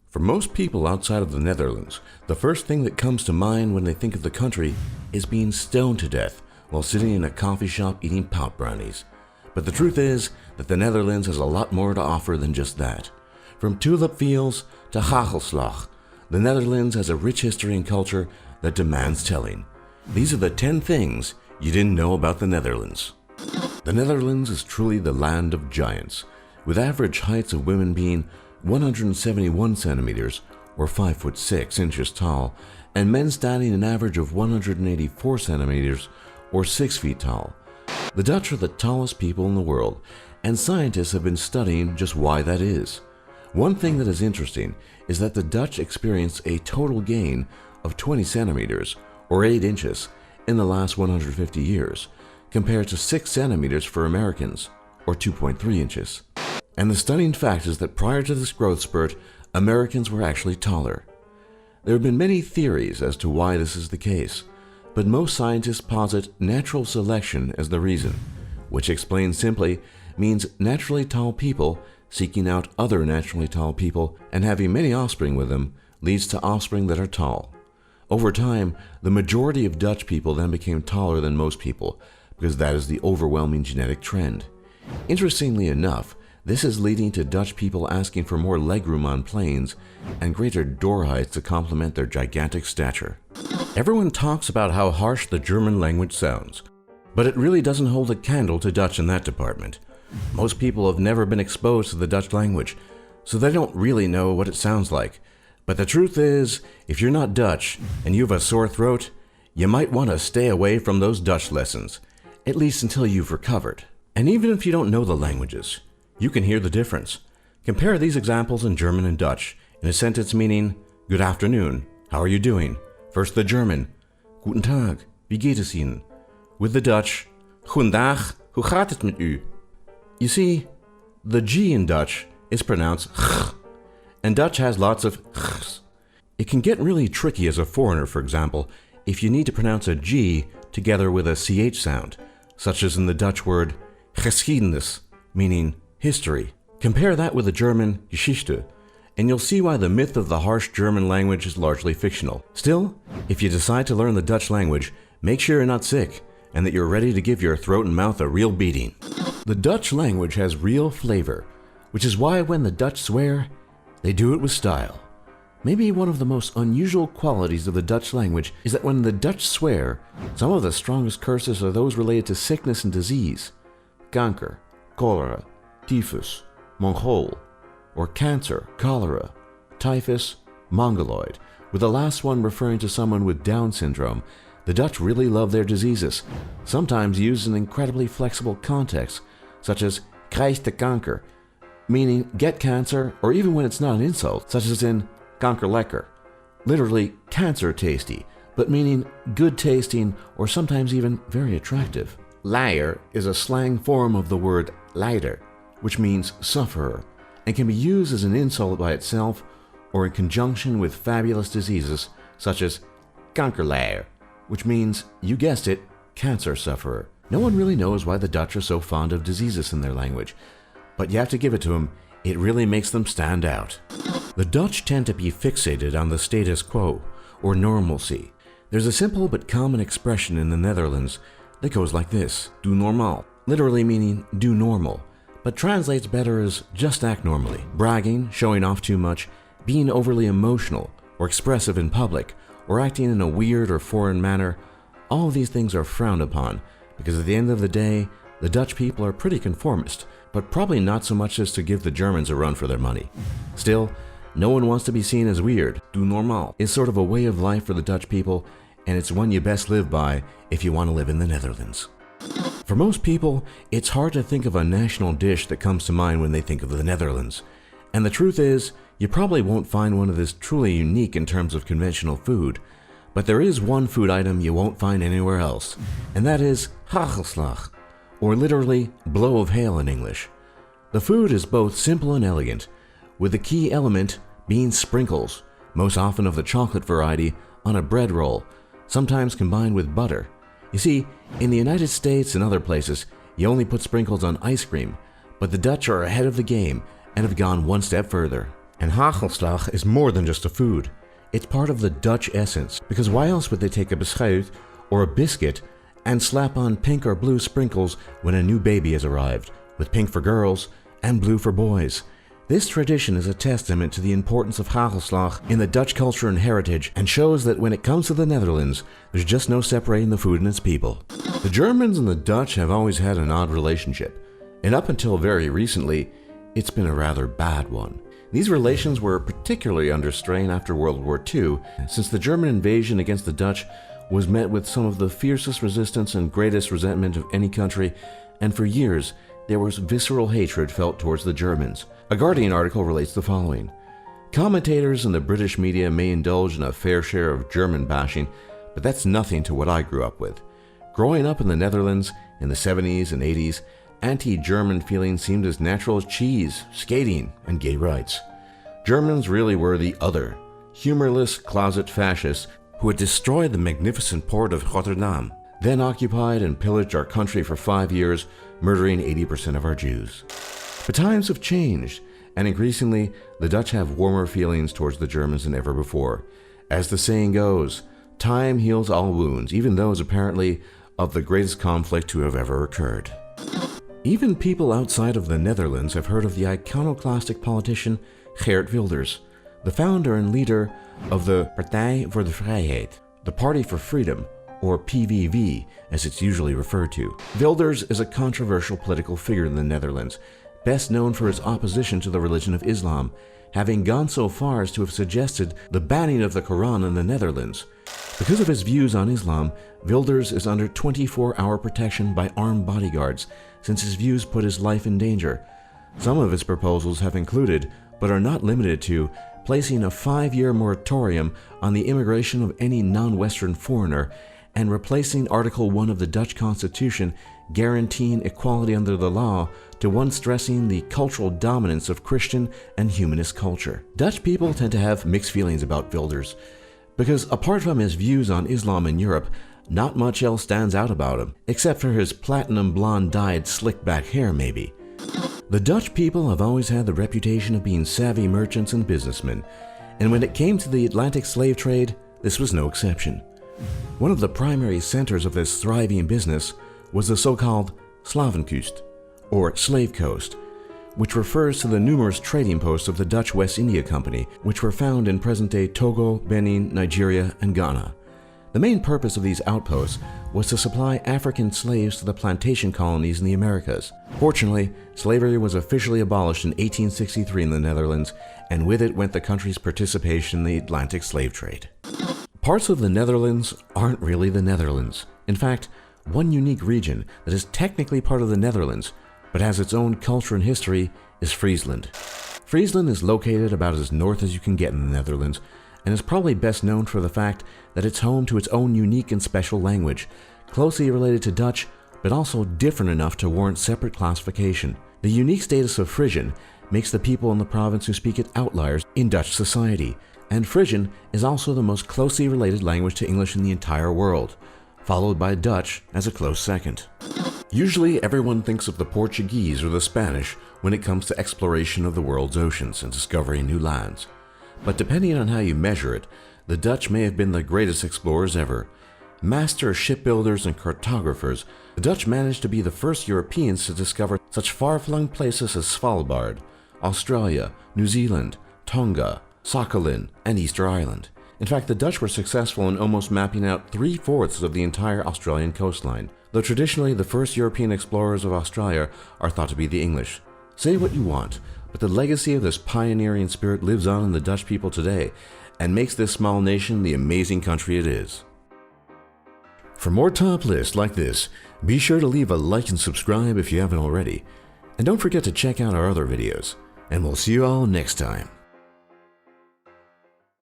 For most people outside of the Netherlands, the first thing that comes to mind when they think of the country is being stoned to death while sitting in a coffee shop eating pout brownies. But the truth is that the Netherlands has a lot more to offer than just that. From tulip fields to hagelslag, the Netherlands has a rich history and culture that demands telling. These are the 10 things you didn't know about the Netherlands. The Netherlands is truly the land of giants, with average heights of women being 171 centimeters or 5'6" inches tall, and men standing an average of 184 centimeters or 6 feet tall. The Dutch are the tallest people in the world, and scientists have been studying just why that is. One thing that is interesting is that the Dutch experienced a total gain of 20 centimeters or 8 inches in the last 150 years, compared to 6 centimeters for Americans or 2.3 inches. And the stunning fact is that prior to this growth spurt, Americans were actually taller. There have been many theories as to why this is the case, but most scientists posit natural selection as the reason, which explained simply means naturally tall people seeking out other naturally tall people and having many offspring with them leads to offspring that are tall. Over time, the majority of Dutch people then became taller than most people because that is the overwhelming genetic trend. Interestingly enough, this is leading to Dutch people asking for more legroom on planes and greater door heights to complement their gigantic stature. Everyone talks about how harsh the German language sounds, but it really doesn't hold a candle to Dutch in that department. Most people have never been exposed to the Dutch language, so they don't really know what it sounds like. But the truth is, if you're not Dutch and you have a sore throat, you might want to stay away from those Dutch lessons, at least until you've recovered. And even if you don't know the languages, you can hear the difference. Compare these examples in German and Dutch in a sentence meaning, good afternoon, how are you doing? First the German, guten Tag, wie geht es Ihnen? With the Dutch, goedendag, hoe gaat het met u? You see, the G in Dutch is pronounced ch, and Dutch has lots of chs. It can get really tricky as a foreigner, for example, if you need to pronounce a G together with a CH sound, such as in the Dutch word geschiedenis, meaning history. Compare that with the German Geschichte, and you'll see why the myth of the harsh German language is largely fictional. Still, if you decide to learn the Dutch language, make sure you're not sick, and that you're ready to give your throat and mouth a real beating. The Dutch language has real flavor, which is why when the Dutch swear, they do it with style. Maybe one of the most unusual qualities of the Dutch language is that when the Dutch swear, some of the strongest curses are those related to sickness and disease. Kanker, cholera, typhus, Mongol, or cancer, cholera, typhus, mongoloid, with the last one referring to someone with Down syndrome. The Dutch really love their diseases, sometimes used in incredibly flexible contexts, such as krijg de kanker, meaning get cancer, or even when it's not an insult, such as in kankerlekker, literally cancer tasty, but meaning good tasting or sometimes even very attractive. Liar is a slang form of the word lijder, which means sufferer, and can be used as an insult by itself or in conjunction with fabulous diseases such as kankerlier, which means, you guessed it, cancer sufferer. No one really knows why the Dutch are so fond of diseases in their language, but you have to give it to them, it really makes them stand out. The Dutch tend to be fixated on the status quo, or normalcy. There's a simple but common expression in the Netherlands that goes like this, do normaal, literally meaning do normal, but translates better as just act normally. Bragging, showing off too much, being overly emotional or expressive in public, or acting in a weird or foreign manner, all of these things are frowned upon because at the end of the day, the Dutch people are pretty conformist, but probably not so much as to give the Germans a run for their money. Still, no one wants to be seen as weird. Do normaal is sort of a way of life for the Dutch people, and it's one you best live by if you want to live in the Netherlands. For most people, it's hard to think of a national dish that comes to mind when they think of the Netherlands. And the truth is, you probably won't find one that is truly unique in terms of conventional food. But there is one food item you won't find anywhere else, and that is hagelslag, or literally blow of hail in English. The food is both simple and elegant, with the key element being sprinkles, most often of the chocolate variety, on a bread roll, sometimes combined with butter. You see, in the United States and other places, you only put sprinkles on ice cream, but the Dutch are ahead of the game and have gone one step further. And hagelslag is more than just a food. It's part of the Dutch essence, because why else would they take a beschuit or a biscuit and slap on pink or blue sprinkles when a new baby has arrived, with pink for girls and blue for boys? This tradition is a testament to the importance of hagelslag in the Dutch culture and heritage, and shows that when it comes to the Netherlands, there's just no separating the food and its people. The Germans and the Dutch have always had an odd relationship, and up until very recently, it's been a rather bad one. These relations were particularly under strain after World War II, since the German invasion against the Dutch was met with some of the fiercest resistance and greatest resentment of any country, and for years there was visceral hatred felt towards the Germans. A Guardian article relates the following: commentators in the British media may indulge in a fair share of German bashing, but that's nothing to what I grew up with. Growing up in the Netherlands in the 70s and 80s, anti-German feelings seemed as natural as cheese, skating, and gay rights. Germans really were the other, humorless closet fascists who had destroyed the magnificent port of Rotterdam, then occupied and pillaged our country for 5 years, murdering 80% of our Jews. But times have changed, and increasingly, the Dutch have warmer feelings towards the Germans than ever before. As the saying goes, time heals all wounds, even those apparently of the greatest conflict to have ever occurred. Even people outside of the Netherlands have heard of the iconoclastic politician Geert Wilders, the founder and leader of the Partij voor vrijheid, the Party for Freedom, or PVV as it's usually referred to. Wilders is a controversial political figure in the Netherlands, best known for his opposition to the religion of Islam, having gone so far as to have suggested the banning of the Quran in the Netherlands. Because of his views on Islam, Wilders is under 24-hour protection by armed bodyguards, since his views put his life in danger. Some of his proposals have included, but are not limited to, placing a 5-year moratorium on the immigration of any non-Western foreigner, and replacing Article 1 of the Dutch Constitution guaranteeing equality under the law to one stressing the cultural dominance of Christian and humanist culture. Dutch people tend to have mixed feelings about Wilders, because apart from his views on Islam in Europe, not much else stands out about him, except for his platinum blonde dyed slick back hair maybe. The Dutch people have always had the reputation of being savvy merchants and businessmen, and when it came to the Atlantic slave trade, this was no exception. One of the primary centers of this thriving business was the so-called Slavenkust, or Slave Coast, which refers to the numerous trading posts of the Dutch West India Company, which were found in present-day Togo, Benin, Nigeria, and Ghana. The main purpose of these outposts was to supply African slaves to the plantation colonies in the Americas. Fortunately, slavery was officially abolished in 1863 in the Netherlands, and with it went the country's participation in the Atlantic slave trade. Parts of the Netherlands aren't really the Netherlands. In fact, one unique region that is technically part of the Netherlands, but has its own culture and history, is Friesland. Friesland is located about as north as you can get in the Netherlands, and is probably best known for the fact that it's home to its own unique and special language, closely related to Dutch, but also different enough to warrant separate classification. The unique status of Frisian makes the people in the province who speak it outliers in Dutch society, and Frisian is also the most closely related language to English in the entire world, followed by Dutch as a close second. Usually everyone thinks of the Portuguese or the Spanish when it comes to exploration of the world's oceans and discovering new lands. But depending on how you measure it, the Dutch may have been the greatest explorers ever. Master shipbuilders and cartographers, the Dutch managed to be the first Europeans to discover such far-flung places as Svalbard, Australia, New Zealand, Tonga, Sakhalin, and Easter Island. In fact, the Dutch were successful in almost mapping out 3/4 of the entire Australian coastline, though traditionally the first European explorers of Australia are thought to be the English. Say what you want, but the legacy of this pioneering spirit lives on in the Dutch people today, and makes this small nation the amazing country it is. For more top lists like this, be sure to leave a like and subscribe if you haven't already. And don't forget to check out our other videos. And we'll see you all next time.